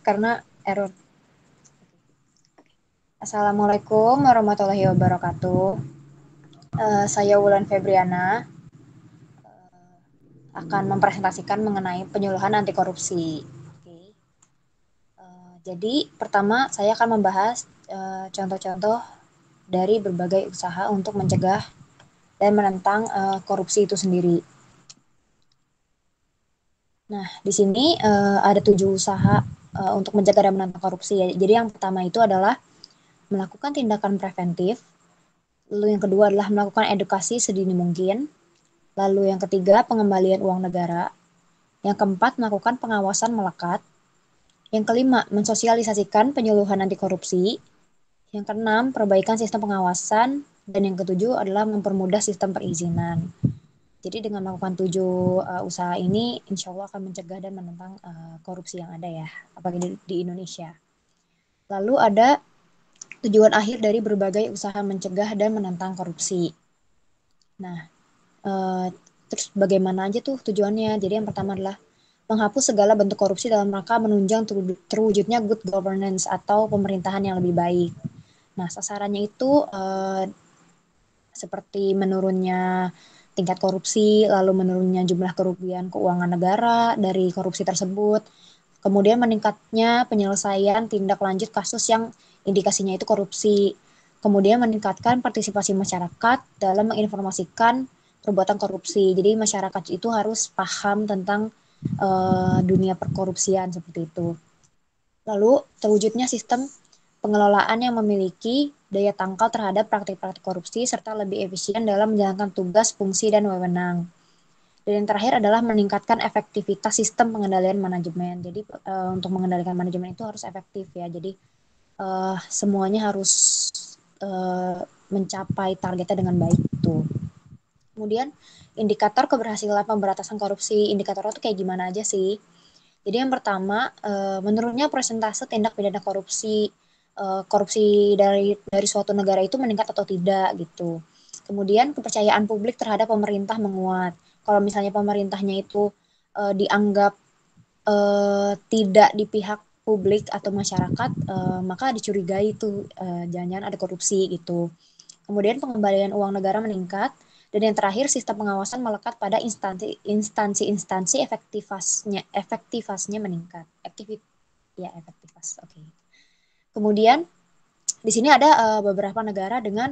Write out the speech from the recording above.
karena error. Assalamualaikum warahmatullahi wabarakatuh. Saya Wulan Febriana akan mempresentasikan mengenai penyuluhan anti korupsi. Oke. Jadi pertama saya akan membahas contoh-contoh dari berbagai usaha untuk mencegah dan menentang korupsi itu sendiri. Nah, di sini ada 7 usaha untuk mencegah dan menentang korupsi. Jadi yang pertama itu adalah melakukan tindakan preventif. Lalu yang kedua adalah melakukan edukasi sedini mungkin. Lalu yang ketiga, pengembalian uang negara. Yang keempat, melakukan pengawasan melekat. Yang kelima, mensosialisasikan penyuluhan anti korupsi. Yang keenam, perbaikan sistem pengawasan. Dan yang ketujuh adalah mempermudah sistem perizinan. Jadi dengan melakukan 7 usaha ini, insya Allah akan mencegah dan menentang korupsi yang ada ya, apalagi di Indonesia. Lalu ada tujuan akhir dari berbagai usaha mencegah dan menentang korupsi. Nah, terus bagaimana aja tuh tujuannya? Jadi yang pertama adalah menghapus segala bentuk korupsi dalam rangka menunjang terwujudnya good governance atau pemerintahan yang lebih baik. Nah, sasarannya itu seperti menurunnya tingkat korupsi, lalu menurunnya jumlah kerugian keuangan negara dari korupsi tersebut, kemudian meningkatnya penyelesaian tindak lanjut kasus yang indikasinya itu korupsi, kemudian meningkatkan partisipasi masyarakat dalam menginformasikan perbuatan korupsi. Jadi masyarakat itu harus paham tentang dunia perkorupsian seperti itu. Lalu terwujudnya sistem pengelolaan yang memiliki daya tangkal terhadap praktik-praktik korupsi serta lebih efisien dalam menjalankan tugas, fungsi, dan wewenang. Dan yang terakhir adalah meningkatkan efektivitas sistem pengendalian manajemen. Jadi untuk mengendalikan manajemen itu harus efektif ya. Jadi semuanya harus mencapai targetnya dengan baik itu. Kemudian indikator keberhasilan pemberantasan korupsi, indikatornya itu kayak gimana aja sih? Jadi yang pertama, menurunnya persentase tindak pidana korupsi dari suatu negara itu meningkat atau tidak gitu. Kemudian kepercayaan publik terhadap pemerintah menguat. Kalau misalnya pemerintahnya itu dianggap tidak di pihak publik atau masyarakat, maka dicurigai itu jangan-jangan ada korupsi gitu. Kemudian pengembalian uang negara meningkat. Dan yang terakhir, sistem pengawasan melekat pada instansi efektivitasnya meningkat. Efektivitas. Oke. Kemudian di sini ada beberapa negara dengan